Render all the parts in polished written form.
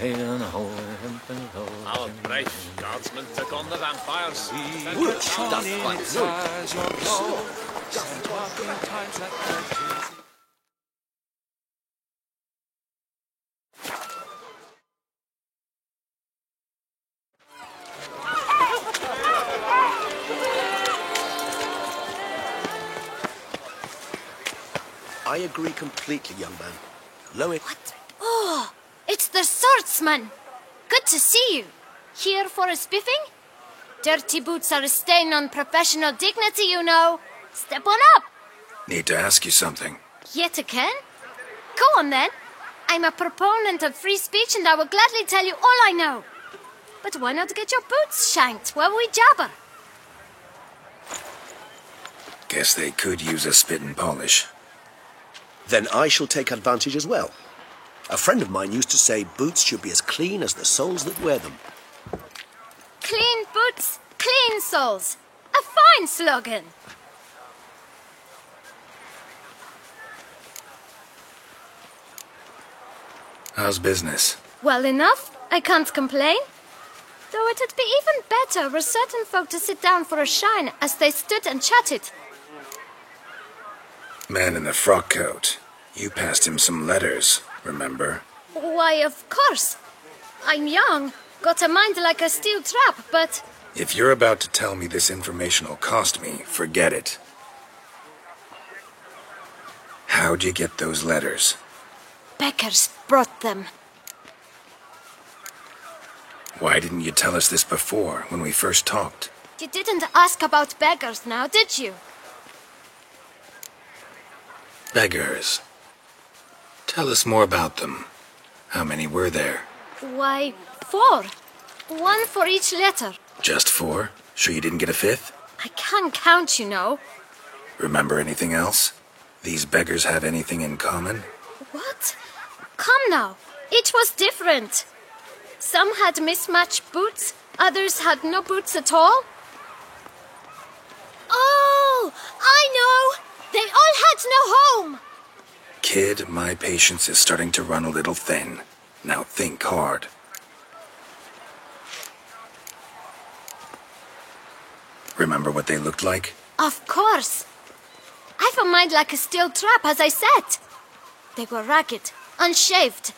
Our brave guardsmen took on the vampires. I agree completely, young man. Lois... What? Oh, it's the swordsman. Good to see you. Here for a spiffing? Dirty boots are a stain on professional dignity, you know. Step on up. Need to ask you something. Yet again? Go on then. I'm a proponent of free speech and I will gladly tell you all I know. But why not get your boots shanked while we jabber? Guess they could use a spit and polish. Then I shall take advantage as well. A friend of mine used to say boots should be as clean as the soles that wear them. Clean boots, clean soles. A fine slogan. How's business? Well enough. I can't complain. Though it'd be even better were certain folk to sit down for a shine as they stood and chatted. Man in the frock coat. You passed him some letters, remember? Why, of course. I'm young, got a mind like a steel trap, but... If you're about to tell me this information'll cost me, forget it. How'd you get those letters? Beggars brought them. Why didn't you tell us this before, when we first talked? You didn't ask about beggars now, did you? Beggars. Tell us more about them. How many were there? Why, 4. 1 for each letter. Just 4? Sure you didn't get a 5th? I can't count, you know. Remember anything else? These beggars have anything in common? What? Come now. Each was different. Some had mismatched boots, others had no boots at all. Oh, I know! They all had no home! Kid, my patience is starting to run a little thin. Now think hard. Remember what they looked like? Of course. I've a mind like a steel trap, as I said. They were ragged, unshaved.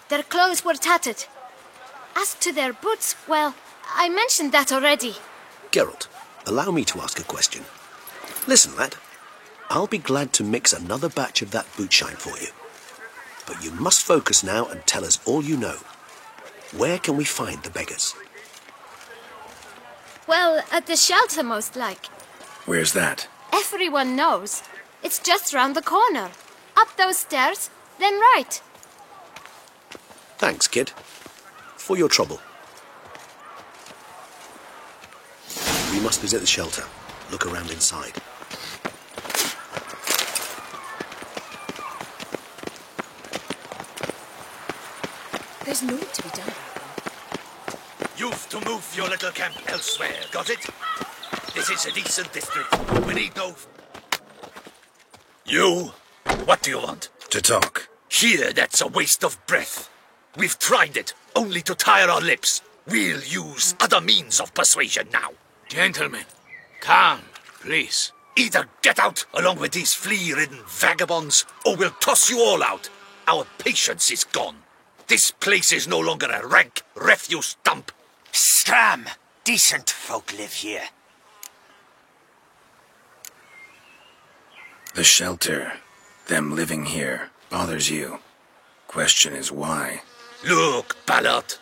Their clothes were tattered. As to their boots, well, I mentioned that already. Geralt, allow me to ask a question. Listen, lad. I'll be glad to mix another batch of that boot shine for you. But you must focus now and tell us all you know. Where can we find the beggars? Well, at the shelter, most like. Where's that? Everyone knows. It's just round the corner. Up those stairs, then right. Thanks, kid. For your trouble. We must visit the shelter. Look around inside. There's no to be done. You've to move your little camp elsewhere, got it? This is a decent district. We need no... You? What do you want? To talk. Here, that's a waste of breath. We've tried it, only to tire our lips. We'll use other means of persuasion now. Gentlemen, calm, please. Either get out along with these flea-ridden vagabonds, or we'll toss you all out. Our patience is gone. This place is no longer a rank refuse dump. Scram! Decent folk live here. The shelter, them living here, bothers you. Question is why? Look, Ballard.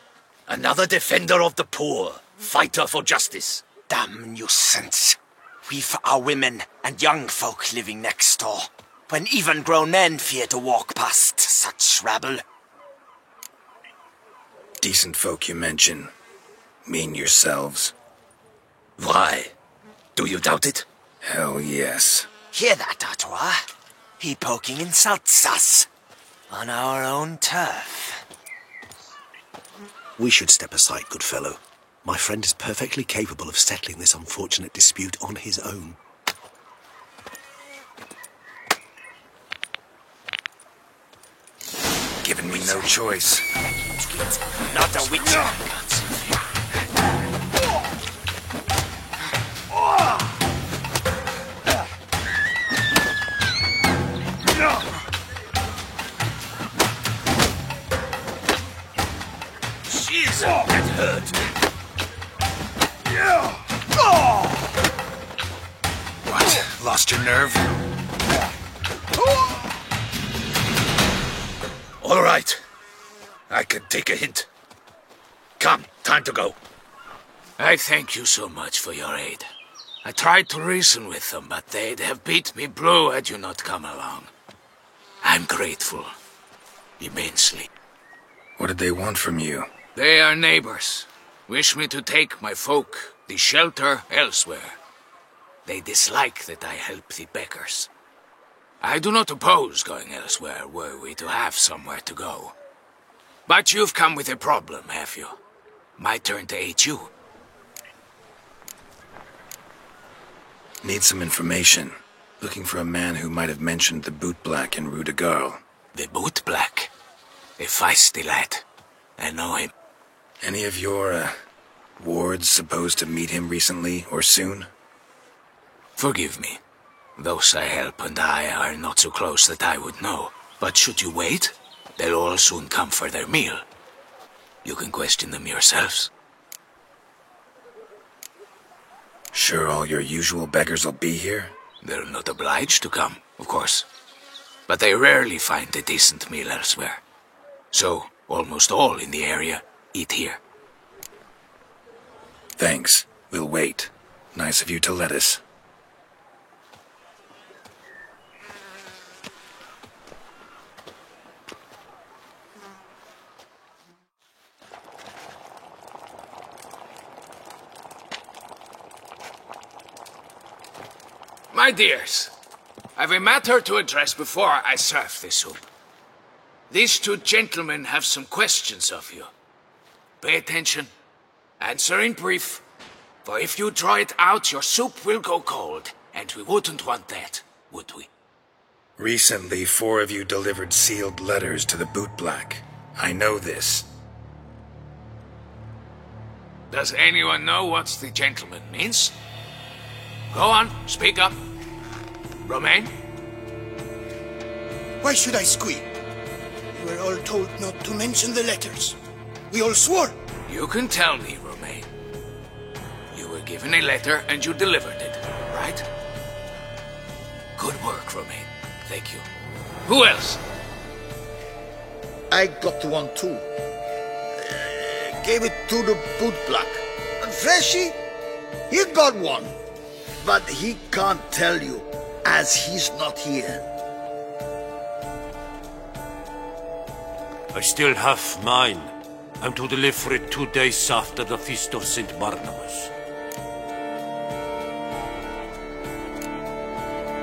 Another defender of the poor. Fighter for justice. Damn nuisance. We've our women and young folk living next door, when even grown men fear to walk past such rabble. Decent folk you mention. Mean yourselves? Why? Do you doubt it? Hell yes. Hear that, Artois? He poking insults us. On our own turf. We should step aside, good fellow. My friend is perfectly capable of settling this unfortunate dispute on his own. Given me no choice. Not a witch. Jesus, that hurt. What? Lost your nerve? All right. I can take a hint. Come, time to go. I thank you so much for your aid. I tried to reason with them, but they'd have beat me blue had you not come along. I'm grateful. Immensely. What did they want from you? They are neighbors. Wish me to take my folk, the shelter, elsewhere. They dislike that I help the beggars. I do not oppose going elsewhere, were we to have somewhere to go. But you've come with a problem, have you? My turn to aid you. Need some information. Looking for a man who might have mentioned the bootblack in Rue de Garl. The bootblack? A feisty lad. I know him. Any of your, wards supposed to meet him recently or soon? Forgive me. Those I help and I are not so close that I would know. But should you wait, they'll all soon come for their meal. You can question them yourselves. Sure all your usual beggars will be here? They're not obliged to come, of course. But they rarely find a decent meal elsewhere. So, almost all in the area eat here. Thanks. We'll wait. Nice of you to let us. My dears, I've a matter to address before I serve this soup. These two gentlemen have some questions of you. Pay attention. Answer in brief. For if you draw it out, your soup will go cold. And we wouldn't want that, would we? Recently, 4 of you delivered sealed letters to the bootblack. I know this. Does anyone know what the gentleman means? Go on, speak up. Romain? Why should I squeal? We were all told not to mention the letters. We all swore. You can tell me, Romain. You were given a letter and you delivered it, right? Good work, Romain. Thank you. Who else? I got one too. Gave it to the bootblack. And Freshy, he got one. But he can't tell you, as he's not here. I still have mine. I'm to deliver it 2 days after the Feast of St. Barnabas.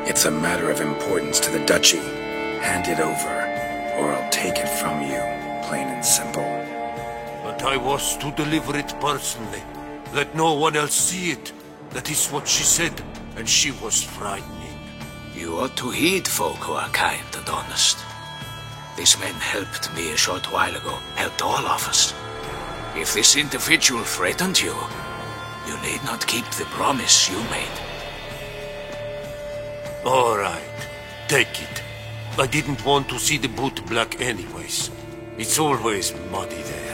It's a matter of importance to the Duchy. Hand it over, or I'll take it from you, plain and simple. But I was to deliver it personally. Let no one else see it. That is what she said, and she was frightening. You ought to heed folk who are kind and honest. This man helped me a short while ago, helped all of us. If this individual threatened you, you need not keep the promise you made. All right, take it. I didn't want to see the bootblack anyways. It's always muddy there.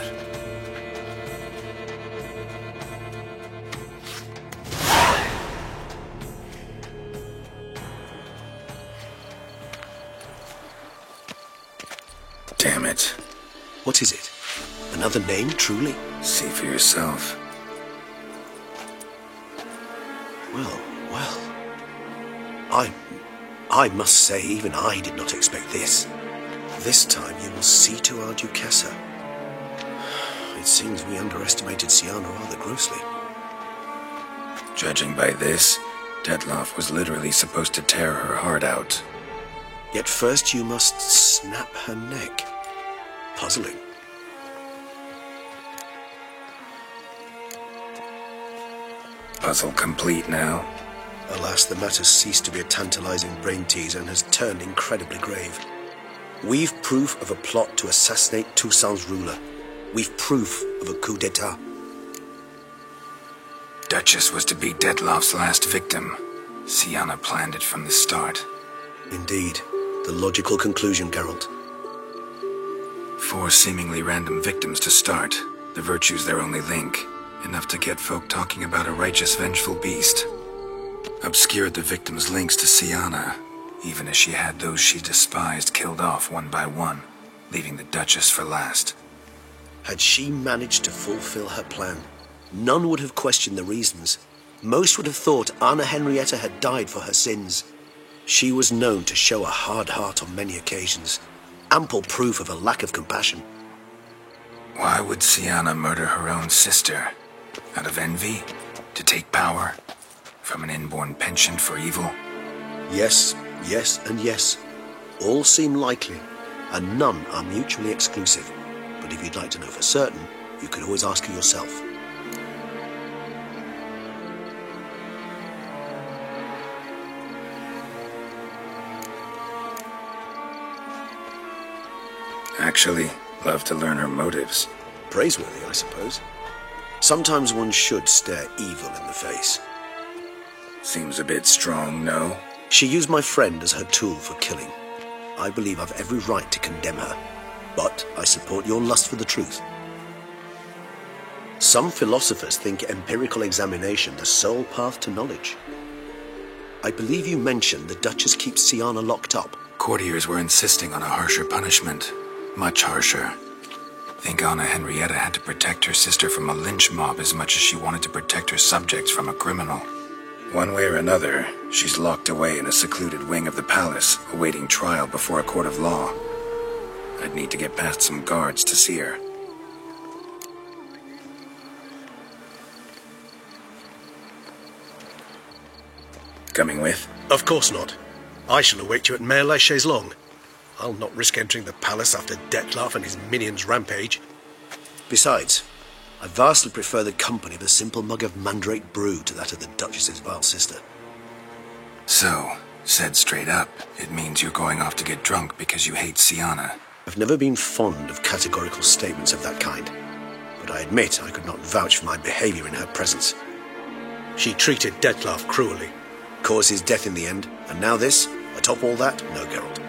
Damn it. What is it? Another name, truly? See for yourself. Well. I must say, even I did not expect this. This time you will see to our Duchessa. It seems we underestimated Syanna rather grossly. Judging by this, Detloff was literally supposed to tear her heart out. Yet first you must snap her neck. Puzzling. Puzzle complete now. Alas, the matter ceased to be a tantalizing brain tease and has turned incredibly grave. We've proof of a plot to assassinate Toussaint's ruler. We've proof of a coup d'etat. Duchess was to be Detloff's last victim. Syanna planned it from the start. Indeed. The logical conclusion, Geralt. 4 seemingly random victims to start. The virtue's their only link. Enough to get folk talking about a righteous, vengeful beast. Obscured the victims' links to Syanna, even as she had those she despised killed off one by one, leaving the Duchess for last. Had she managed to fulfill her plan, none would have questioned the reasons. Most would have thought Anna Henrietta had died for her sins. She was known to show a hard heart on many occasions, ample proof of a lack of compassion. Why would Syanna murder her own sister? Out of envy? To take power? From an inborn penchant for evil? Yes, yes, and yes. All seem likely, and none are mutually exclusive. But if you'd like to know for certain, you could always ask her yourself. Actually, love to learn her motives. Praiseworthy, I suppose. Sometimes one should stare evil in the face. Seems a bit strong, no? She used my friend as her tool for killing. I believe I've every right to condemn her, but I support your lust for the truth. Some philosophers think empirical examination the sole path to knowledge. I believe you mentioned the Duchess keeps Syanna locked up. Courtiers were insisting on a harsher punishment. Much harsher. Think Anna Henrietta had to protect her sister from a lynch mob as much as she wanted to protect her subjects from a criminal. One way or another, she's locked away in a secluded wing of the palace, awaiting trial before a court of law. I'd need to get past some guards to see her. Coming with? Of course not. I shall await you at Mare la Chaise-Longue. I'll not risk entering the palace after Detloff and his minions rampage. Besides, I vastly prefer the company of a simple mug of mandrake brew to that of the Duchess's vile sister. So, said straight up, it means you're going off to get drunk because you hate Syanna. I've never been fond of categorical statements of that kind, but I admit I could not vouch for my behavior in her presence. She treated Detloff cruelly, caused his death in the end, and now this? Atop all that? No, Geralt.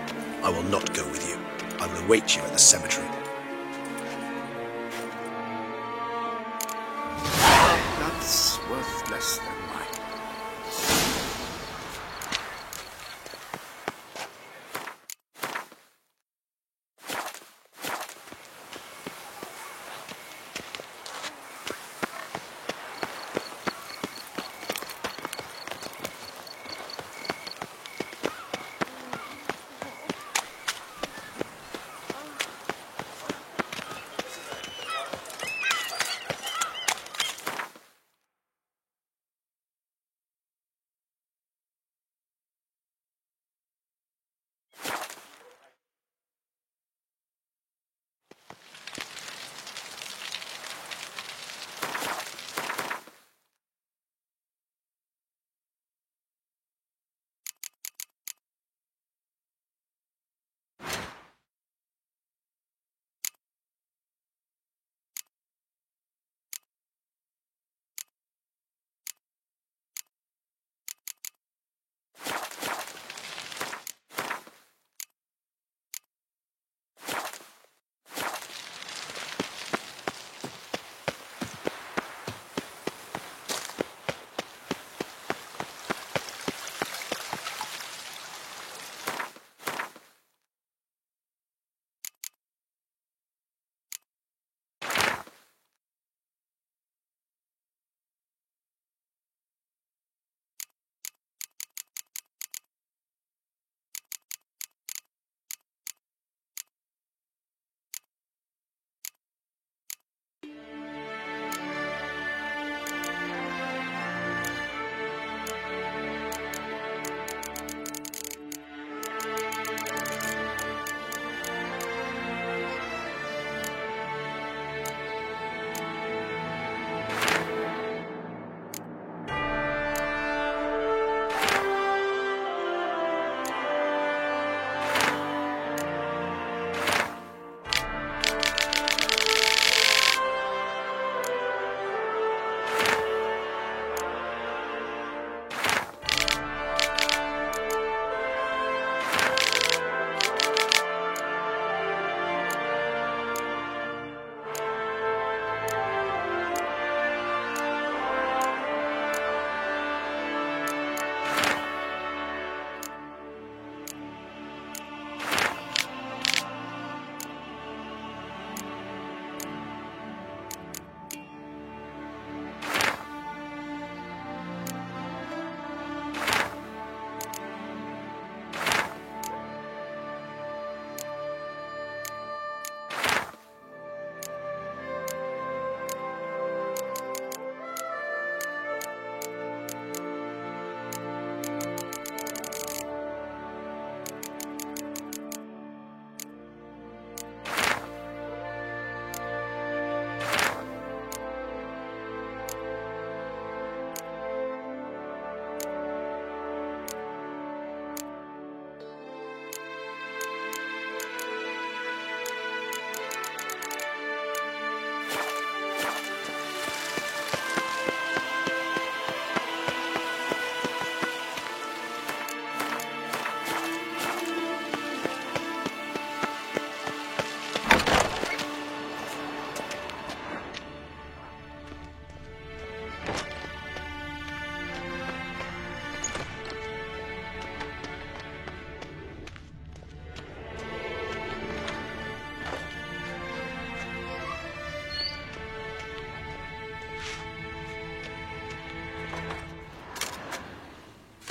I will not go with you. I will await you at the cemetery. That's worth less than mine.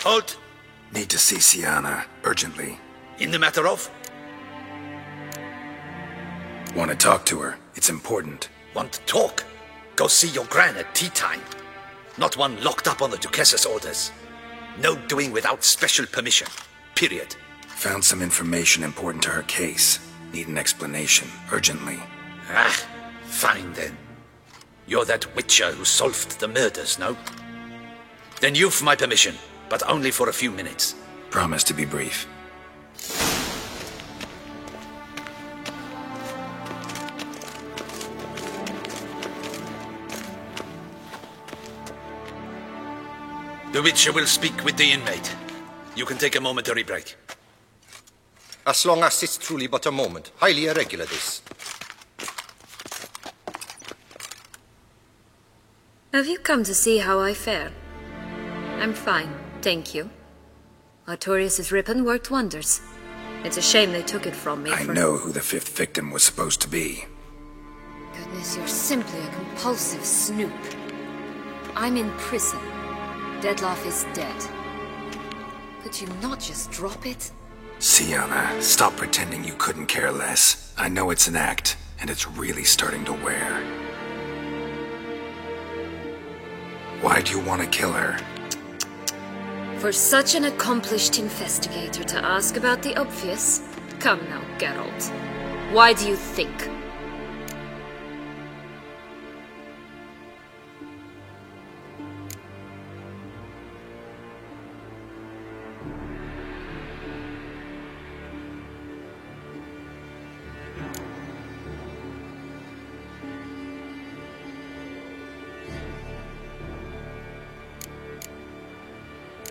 Halt! Need to see Sienna, urgently. In the matter of? Want to talk to her. It's important. Want to talk? Go see your gran at tea time. Not one locked up on the Duquessa's orders. No doing without special permission. Period. Found some information important to her case. Need an explanation, urgently. Ah, fine then. You're that witcher who solved the murders, no? Then you've my permission, but only for a few minutes. Promise to be brief. The Witcher will speak with the inmate. You can take a momentary break. As long as it's truly but a moment. Highly irregular, this. Have you come to see how I fare? I'm fine, thank you. Artorius' ribbon worked wonders. It's a shame they took it from me. I know who the 5th victim was supposed to be. Goodness, you're simply a compulsive snoop. I'm in prison. Dettlaff is dead. Could you not just drop it? Sienna, stop pretending you couldn't care less. I know it's an act, and it's really starting to wear. Why do you want to kill her? For such an accomplished investigator to ask about the obvious? Come now, Geralt. Why do you think?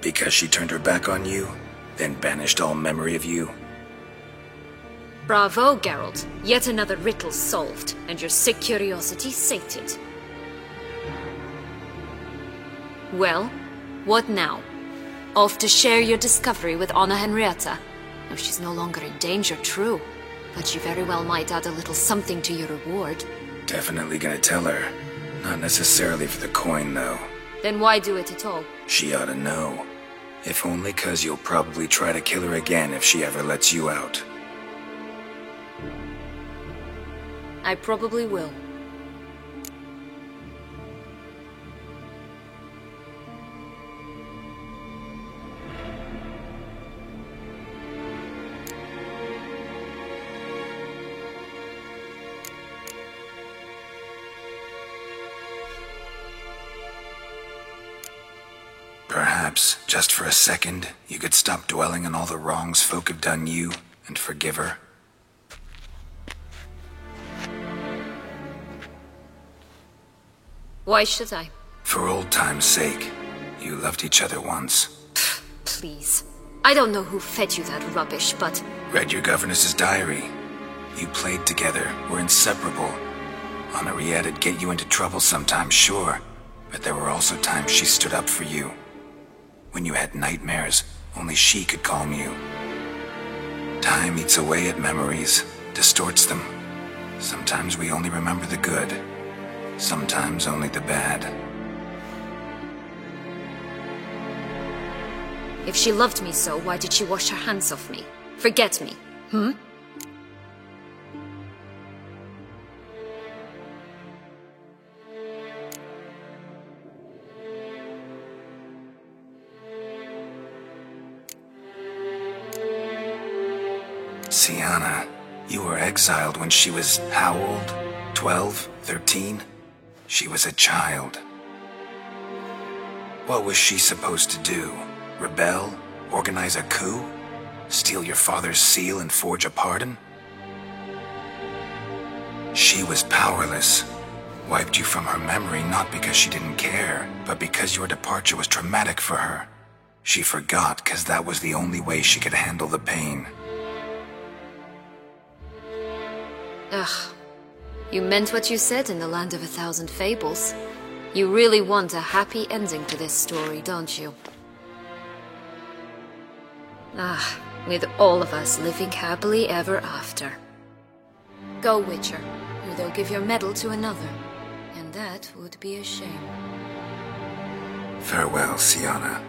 Because she turned her back on you, then banished all memory of you? Bravo, Geralt. Yet another riddle solved, and your sick curiosity sated. Well, what now? Off to share your discovery with Anna Henrietta? No, she's no longer in danger, true. But she very well might add a little something to your reward. Definitely gonna tell her. Not necessarily for the coin, though. Then why do it at all? She ought to know. If only 'cause you'll probably try to kill her again if she ever lets you out. I probably will. Perhaps, just for a second, you could stop dwelling on all the wrongs folk have done you and forgive her. Why should I? For old time's sake. You loved each other once. Please. I don't know who fed you that rubbish, but... Read your governess's diary. You played together, were inseparable. Henriette'd get you into trouble sometimes, sure. But there were also times she stood up for you. When you had nightmares, only she could calm you. Time eats away at memories, distorts them. Sometimes we only remember the good. Sometimes only the bad. If she loved me so, why did she wash her hands off me? Forget me, hmm? Sienna, you were exiled when she was how old? 12? 13? She was a child. What was she supposed to do? Rebel? Organize a coup? Steal your father's seal and forge a pardon? She was powerless. Wiped you from her memory not because she didn't care, but because your departure was traumatic for her. She forgot because that was the only way she could handle the pain. Ugh. You meant what you said in the Land of 1,000 Fables. You really want a happy ending to this story, don't you? Ah, with all of us living happily ever after. Go, Witcher, or they'll give your medal to another. And that would be a shame. Farewell, Sienna.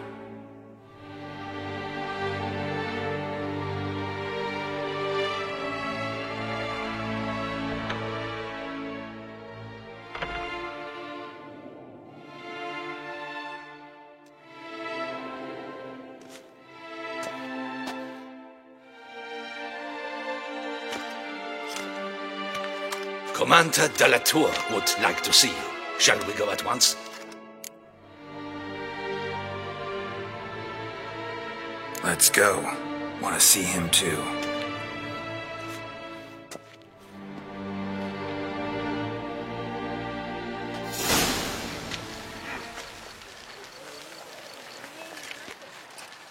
Commander de la Tour would like to see you. Shall we go at once? Let's go. Want to see him too.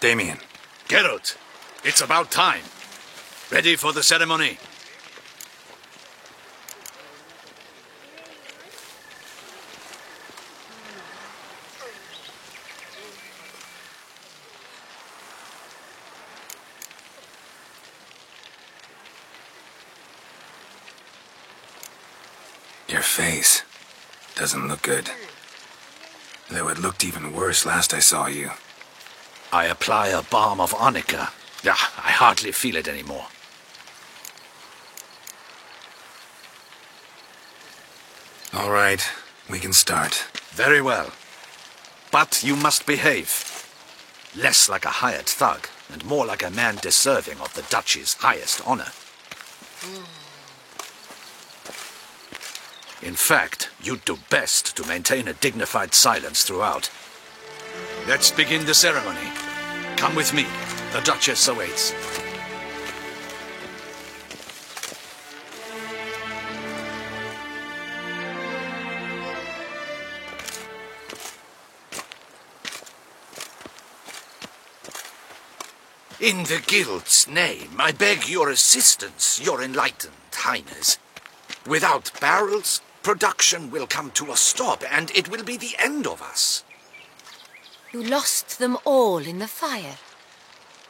Damien. Geralt, it's about time. Ready for the ceremony? Your face doesn't look good. Though it looked even worse last I saw you. I apply a balm of arnica. I hardly feel it anymore. All right, we can start. Very well. But you must behave. Less like a hired thug, and more like a man deserving of the Duchy's highest honor. In fact, you'd do best to maintain a dignified silence throughout. Let's begin the ceremony. Come with me. The Duchess awaits. In the Guild's name, I beg your assistance, your enlightened highness. Without barrels, production will come to a stop, and it will be the end of us. You lost them all in the fire.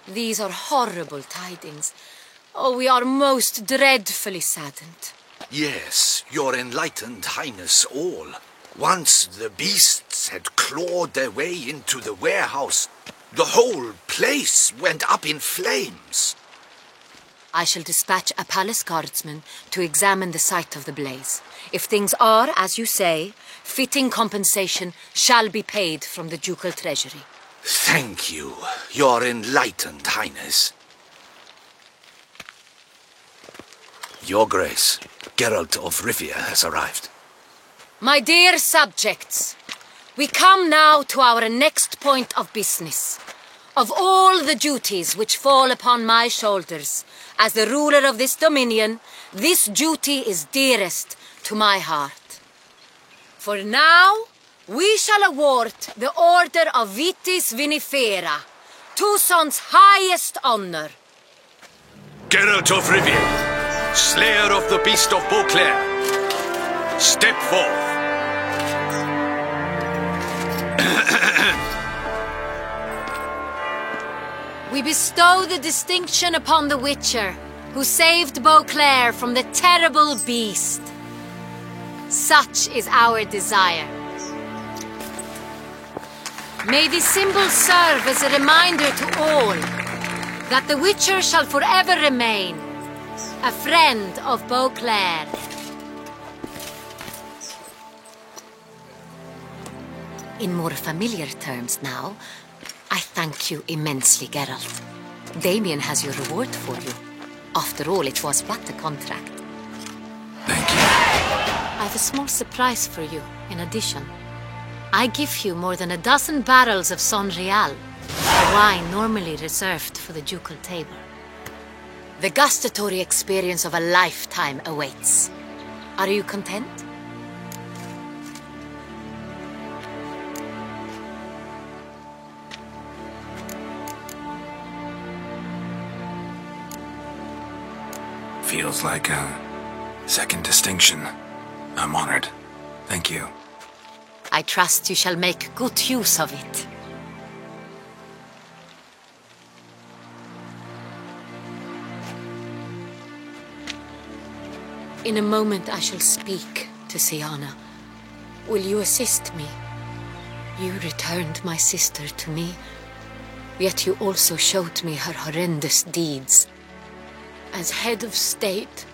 These are horrible tidings. Oh, we are most dreadfully saddened. Yes, your enlightened highness all. Once the beasts had clawed their way into the warehouse, the whole place went up in flames. I shall dispatch a palace guardsman to examine the site of the blaze. If things are, as you say, fitting compensation shall be paid from the ducal treasury. Thank you, your enlightened highness. Your Grace, Geralt of Rivia has arrived. My dear subjects, we come now to our next point of business. Of all the duties which fall upon my shoulders, as the ruler of this dominion, this duty is dearest to my heart. For now, we shall award the Order of Vitis Vinifera, Toussaint's highest honor. Geralt of Rivia, slayer of the beast of Beauclair, step forth. We bestow the distinction upon the Witcher, who saved Beauclair from the terrible beast. Such is our desire. May this symbol serve as a reminder to all that the Witcher shall forever remain a friend of Beauclair. In more familiar terms now, I thank you immensely, Geralt. Damien has your reward for you. After all, it was but a contract. Thank you. I have a small surprise for you, in addition. I give you more than a dozen barrels of Sonreal, a wine normally reserved for the ducal table. The gustatory experience of a lifetime awaits. Are you content? Feels like a second distinction. I'm honored. Thank you. I trust you shall make good use of it. In a moment I shall speak to Syanna. Will you assist me? You returned my sister to me, yet you also showed me her horrendous deeds. As head of state,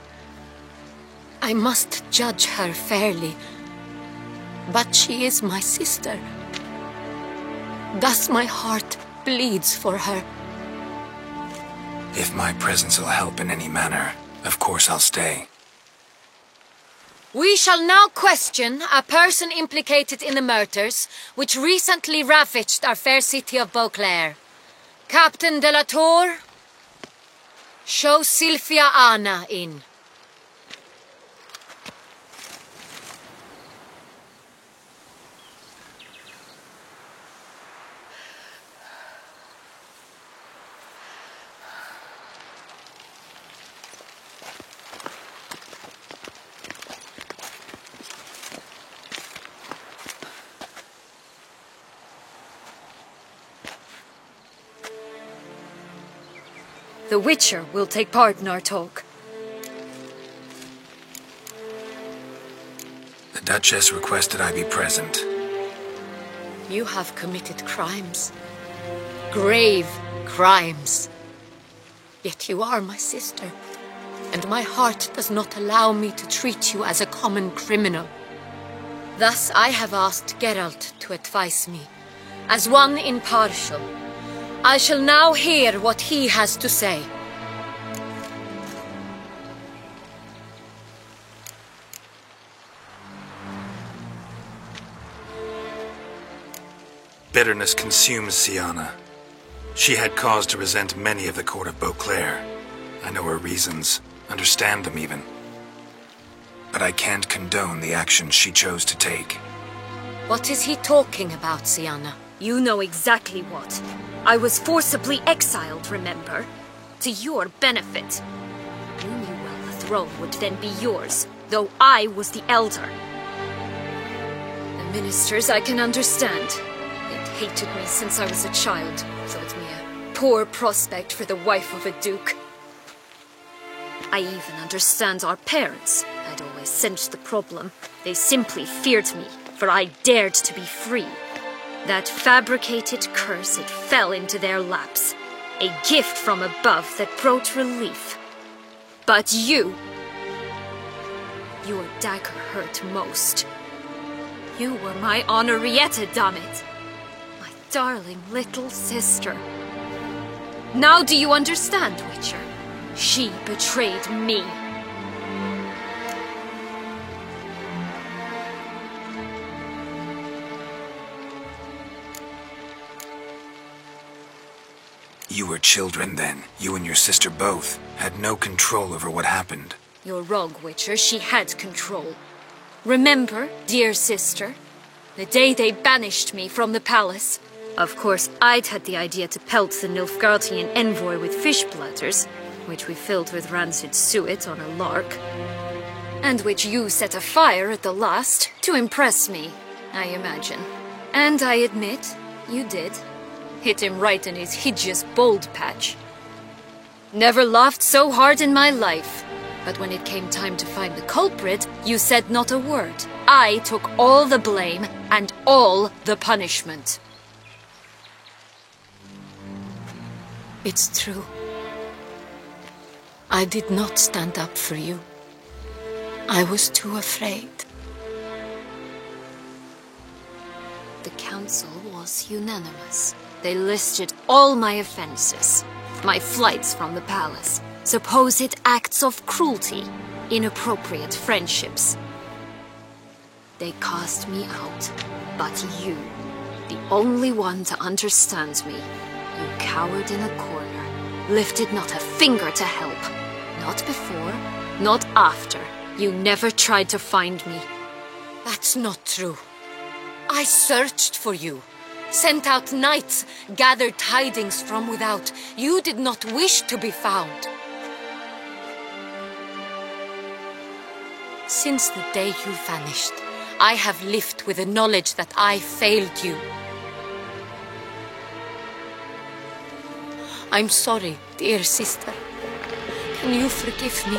I must judge her fairly. But she is my sister. Thus my heart bleeds for her. If my presence will help in any manner, of course I'll stay. We shall now question a person implicated in the murders which recently ravaged our fair city of Beauclair. Captain de la Tour, show Sylvia Anna in. The Witcher will take part in our talk. The Duchess requested I be present. You have committed crimes. Grave crimes. Yet you are my sister, and my heart does not allow me to treat you as a common criminal. Thus I have asked Geralt to advise me, as one impartial. I shall now hear what he has to say. Bitterness consumes Syanna. She had cause to resent many of the court of Beauclair. I know her reasons, understand them even. But I can't condone the actions she chose to take. What is he talking about, Syanna? You know exactly what. I was forcibly exiled, remember? To your benefit. You knew well the throne would then be yours, though I was the elder. The ministers I can understand. They'd hated me since I was a child, thought me a poor prospect for the wife of a duke. I even understand our parents. I'd always sensed the problem. They simply feared me, for I dared to be free. That fabricated curse, it fell into their laps. A gift from above that brought relief. But you... your dagger hurt most. You were my Henrietta, damn it. My darling little sister. Now do you understand, Witcher? She betrayed me. You were children then. You and your sister both had no control over what happened. You're wrong, Witcher. She had control. Remember, dear sister, the day they banished me from the palace? Of course, I'd had the idea to pelt the Nilfgaardian envoy with fish platters, which we filled with rancid suet on a lark, and which you set afire at the last to impress me, I imagine. And I admit, you did. Hit him right in his hideous bald patch. Never laughed so hard in my life. But when it came time to find the culprit, you said not a word. I took all the blame and all the punishment. It's true. I did not stand up for you. I was too afraid. The council was unanimous. They listed all my offenses. My flights from the palace, supposed acts of cruelty, inappropriate friendships. They cast me out, but you, the only one to understand me, you cowered in a corner, lifted not a finger to help. Not before, not after. You never tried to find me. That's not true. I searched for you. Sent out knights, gathered tidings from without. You did not wish to be found. Since the day you vanished, I have lived with the knowledge that I failed you. I'm sorry, dear sister. Can you forgive me?